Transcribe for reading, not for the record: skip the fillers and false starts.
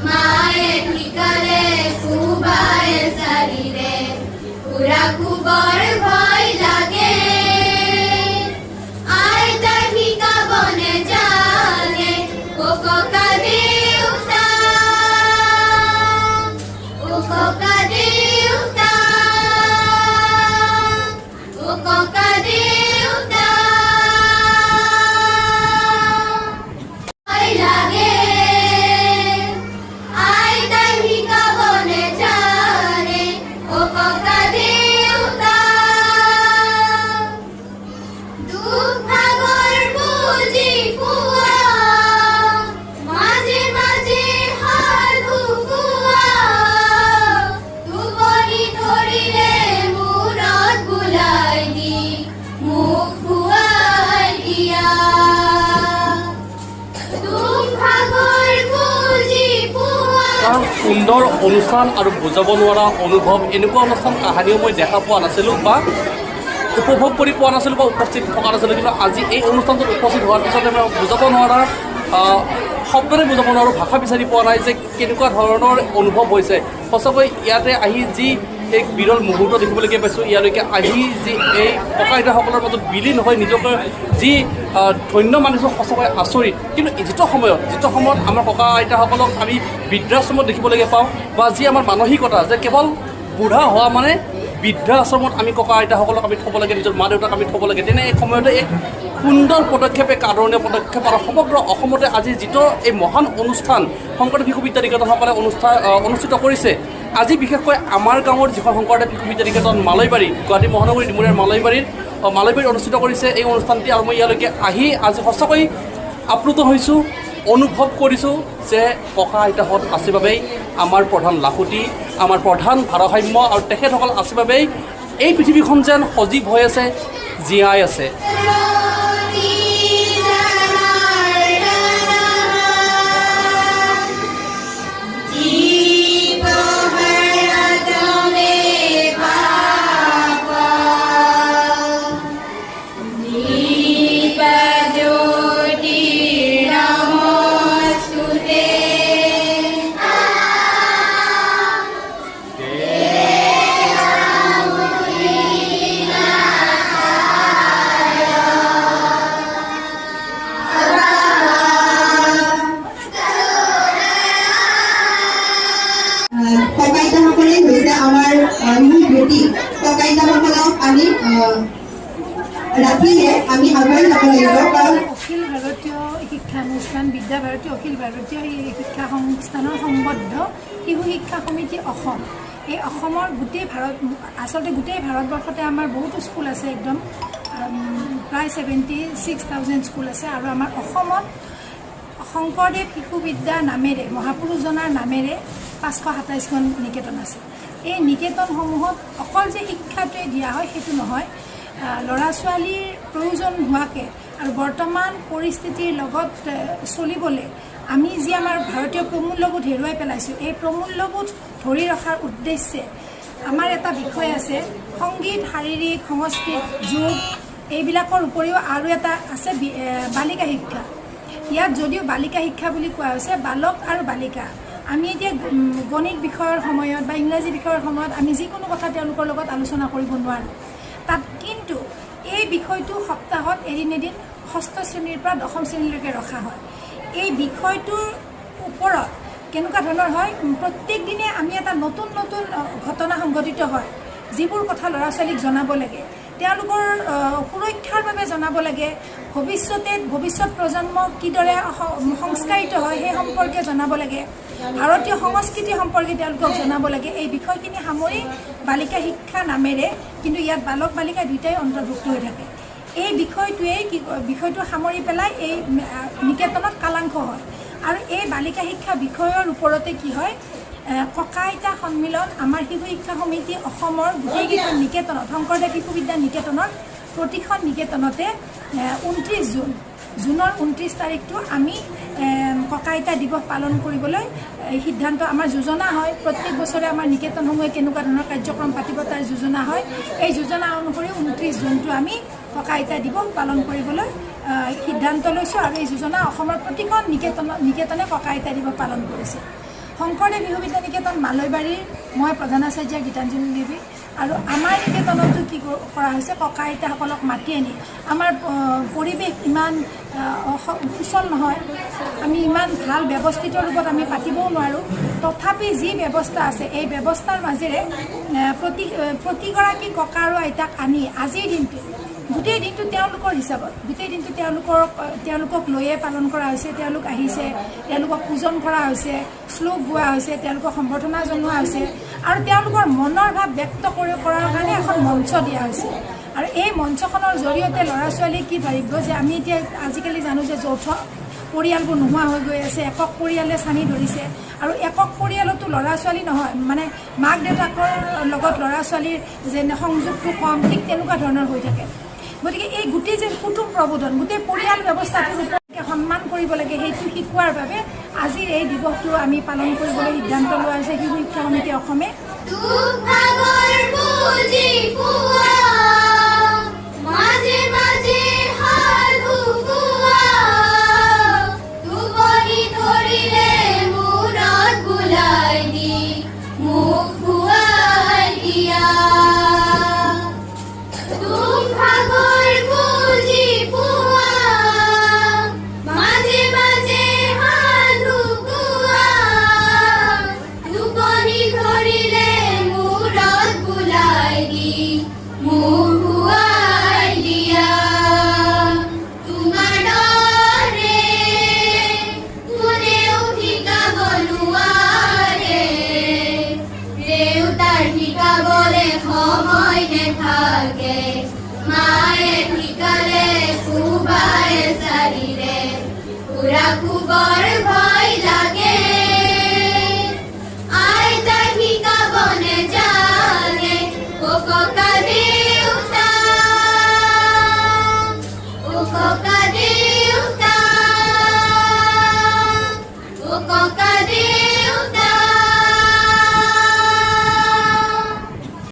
মায়ে ঠিকালে কুবায়ে চাৰিৰে পুৰা কুবৰ ভয় লাগে আইতা ঠিকা বনে জানে ও ককা দেউতা ও ককা দেউতা ও ককা দেউতা ভয় লাগে আইতা ঠিকা বনে জানে ও ককা দেউতা দুখ ভাগৰ বুজি পোৱা মাজে মাজে সাধু কোৱা টোপনি ধৰিলে মূৰত বুলাই দি মুখ ধুৱাই দিয়া দুখ ভাগৰ বুজি পোৱা কাৰণ সুন্দৰ অনুষ্ঠান আৰু বুজাব নোৱাৰা অনুভৱ এনেকুৱা অনুষ্ঠান কাহিনীও মই দেখা পোৱা নাছিলোঁ বা উপভোগ কৰি পোৱা নাছিলোঁ বা উপস্থিত থকা নাছিলোঁ কিন্তু আজি এই অনুষ্ঠানটোত উপস্থিত হোৱাৰ পিছতে মই বুজাব নোৱাৰা শব্দৰে বুজাব নোৱাৰোঁ ভাষা বিচাৰি পোৱা নাই যে কেনেকুৱা ধৰণৰ অনুভৱ হৈছে সঁচাকৈ ইয়াতে আহি যি এক বিৰল মুহূৰ্ত দেখিবলৈকে পাইছোঁ ইয়ালৈকে আহি যি এই ককা আইতাসকলৰ মাজত বিলীন হৈ নিজকে যি ধন্য মানিছোঁ সঁচাকৈ আচৰিত কিন্তু যিটো সময়ত আমাৰ ককা আইতাসকলক আমি বৃদ্ধাশ্ৰমত দেখিবলৈকে পাওঁ বা যি আমাৰ মানসিকতা যে কেৱল বুঢ়া হোৱা মানে বৃদ্ধাশ্ৰমত আমি ককা আইতাসকলক আমি থ'ব লাগে নিজৰ মা দেউতাক আমি থ'ব লাগে তেনে এই সময়তে এক সুন্দৰ পদক্ষেপ এক আদৰণীয় পদক্ষেপ আৰু সমগ্ৰ অসমতে আজি যিটো এই মহান অনুষ্ঠান শংকৰদেৱ শিশু বিদ্যা নিকেতনসকলে অনুষ্ঠিত কৰিছে আজি বিশেষকৈ আমাৰ গাঁৱৰ যিখন শংকৰদেৱ শিশু বিদ্যা নিকেতন মালৈবাৰী গুৱাহাটী মহানগৰী ডিমৰীয়াৰ মালৈবাৰীত অনুষ্ঠিত কৰিছে এই অনুষ্ঠানটি আৰু মই ইয়ালৈকে আহি আজি সঁচাকৈ আপ্লুত হৈছোঁ অনুভৱ কৰিছোঁ যে ককা আইতাহঁত আছে বাবেই আমাৰ প্ৰধান লাখুটি আমাৰ প্ৰধান ভাৰসাম্য আৰু তেখেতসকল আছে বাবেই এই পৃথিৱীখন যেন সজীৱ হৈ আছে জীয়াই আছে ককাইতাসকলে হৈছে আমাৰ মূল ভেটি ককাইতাসকলক আমি ৰাখিলে আমি আগুৱাই যাব লাগিব কাৰণ অখিল ভাৰতীয় শিক্ষানুষ্ঠান বিদ্যা ভাৰতী অখিল ভাৰতীয় শিক্ষা সংস্থানৰ সম্বদ্ধ শিশু শিক্ষা সমিতি অসম এই অসমৰ গোটেই গোটেই ভাৰতবৰ্ষতে আমাৰ বহুতো স্কুল আছে একদম প্ৰায় 76,000 স্কুল আছে আৰু আমাৰ অসমত শংকৰদেৱ শিশু বিদ্যা নামেৰে মহাপুৰুষজনাৰ নামেৰে 527খন নিকেতন আছে এই নিকেতনসমূহত অকল যে শিক্ষাটোৱে দিয়া হয় সেইটো নহয় ল'ৰা ছোৱালীৰ প্ৰয়োজন হোৱাকৈ আৰু বৰ্তমান পৰিস্থিতিৰ লগত চলিবলৈ আমি যি আমাৰ ভাৰতীয় প্ৰমূল্যবোধ হেৰুৱাই পেলাইছোঁ এই প্ৰমূল্যবোধ ধৰি ৰখাৰ উদ্দেশ্যে আমাৰ এটা বিষয় আছে সংগীত শাৰীৰিক সংস্কৃত যোগ এইবিলাকৰ উপৰিও আৰু এটা আছে বালিকা শিক্ষা ইয়াত যদিও বালিকা শিক্ষা বুলি কোৱা হৈছে বালক আৰু বালিকা আমি এতিয়া গণিত বিষয়ৰ সময়ত বা ইংৰাজী বিষয়ৰ সময়ত আমি যিকোনো কথা তেওঁলোকৰ লগত আলোচনা কৰিব নোৱাৰোঁ তাত কিন্তু এই বিষয়টো সপ্তাহত এদিন ষষ্ঠ শ্ৰেণীৰ পৰা দশম শ্ৰেণীলৈকে ৰখা হয় এই বিষয়টোৰ ওপৰত কেনেকুৱা ধৰণৰ হয় প্ৰত্যেক দিনে আমি এটা নতুন ঘটনা সংঘটিত হয় যিবোৰ কথা ল'ৰা ছোৱালীক জনাব লাগে তেওঁলোকৰ সুৰক্ষাৰ বাবে জনাব লাগে ভৱিষ্যত প্ৰজন্ম কিদৰে সংস্কাৰিত হয় সেই সম্পৰ্কে জনাব লাগে ভাৰতীয় সংস্কৃতি সম্পৰ্কে তেওঁলোকক জনাব লাগে এই বিষয়খিনি সামৰি বালিকা শিক্ষা নামেৰে কিন্তু ইয়াত বালক বালিকা দুয়োটাই অন্তৰ্ভুক্ত হৈ থাকে এই বিষয়টো সামৰি পেলাই এই নিকেতনত কালাংশ হয় আৰু এই বালিকা শিক্ষা বিষয়ৰ ওপৰতে কি হয় ককা আইতা সন্মিলন আমাৰ শিশু শিক্ষা সমিতি অসমৰ গোটেইকেইখন নিকেতনত শংকৰদেৱ শিশু বিদ্যা নিকেতনত প্ৰতিখন নিকেতনতে 29 জুনৰ 29 তাৰিখটো আমি ককা আইতা দিৱস পালন কৰিবলৈ সিদ্ধান্ত আমাৰ যোজনা হয় প্ৰত্যেক বছৰে আমাৰ নিকেতনসমূহে কেনেকুৱা ধৰণৰ কাৰ্যক্ৰম পাতিব তাৰ যোজনা হয় এই যোজনা অনুসৰি 29 জুনটো আমি ককা আইতা দিৱস পালন কৰিবলৈ সিদ্ধান্ত লৈছোঁ আৰু এই যোজনা অসমৰ প্ৰতিখন নিকেতনে ককা আইতা দিৱস পালন কৰিছে শংকৰদেৱ শিশু বিদ্যা নিকেতন মালৈবাৰীৰ মই প্ৰধানাচাৰ্য গীতাঞ্জলি দেৱী আৰু আমাৰ নিকেতনতো কি কৰা হৈছে ককা আইতাসকলক মাতি আনি আমাৰ পৰিৱেশ ইমান সুচল নহয় আমি ইমান ভাল ব্যৱস্থিত ৰূপত আমি পাতিবও নোৱাৰোঁ তথাপি যি ব্যৱস্থা আছে এই ব্যৱস্থাৰ মাজেৰে প্ৰতিগৰাকী ককা আৰু আইতাক আনি আজিৰ দিনটো গোটেই দিনটো তেওঁলোকৰ হিচাপত গোটেই দিনটো তেওঁলোকক লৈয়ে পালন কৰা হৈছে তেওঁলোক আহিছে তেওঁলোকক পূজন কৰা হৈছে শ্লোক গোৱা হৈছে তেওঁলোকক সম্বৰ্ধনা জনোৱা হৈছে আৰু তেওঁলোকৰ মনৰ ভাৱ ব্যক্ত কৰাৰ কাৰণে এখন মঞ্চ দিয়া হৈছে আৰু এই মঞ্চখনৰ জৰিয়তে ল'ৰা ছোৱালীয়ে কি ভাবিব যে আমি এতিয়া আজিকালি জানো যে যৌথ পৰিয়ালবোৰ নোহোৱা হৈ গৈ আছে একক পৰিয়ালে চানি ধৰিছে আৰু একক পৰিয়ালতো ল'ৰা ছোৱালী নহয় মানে মাক দেউতাকৰ লগত ল'ৰা ছোৱালীৰ যে সংযোগটো কম ঠিক তেনেকুৱা ধৰণৰ হৈ থাকে গতিকে এই গোটেই যে কুটুম প্ৰবোধন গোটেই পৰিয়াল ব্যৱস্থাটোৰ ওপৰতে সন্মান কৰিব লাগে সেইটো শিকোৱাৰ বাবে আজিৰ এই দিৱসটো আমি পালন কৰিবলৈ সিদ্ধান্ত লোৱা হৈছে শিশু শিক্ষা সমিতি অসমে দুখ ভাগৰ বুজি পোৱা মাজে মাজে সাধু কোৱা টোপনি ধৰিলে মূৰত বুলাই দি মুখ ধুৱাই দিয়া দুখ ভাগৰ বুজি পোৱা মাজে মাজে সাধু কোৱা টোপনি ধৰিলে মূৰত বুলাই দি মুখ ধুৱাই দিয়া তোমাৰ দৰে কোনেও শিকাব নোৱাৰে দেউতাৰ শিকাবলে সময় নেথাকে মায়ে শিকালে কোবাই চাৰিৰে পুৰা কোবৰ ভয় লাগে আইতাই শিকাব নেজানে অ ককা দেউতা অ ককা দেউতা অ ককা দেউতা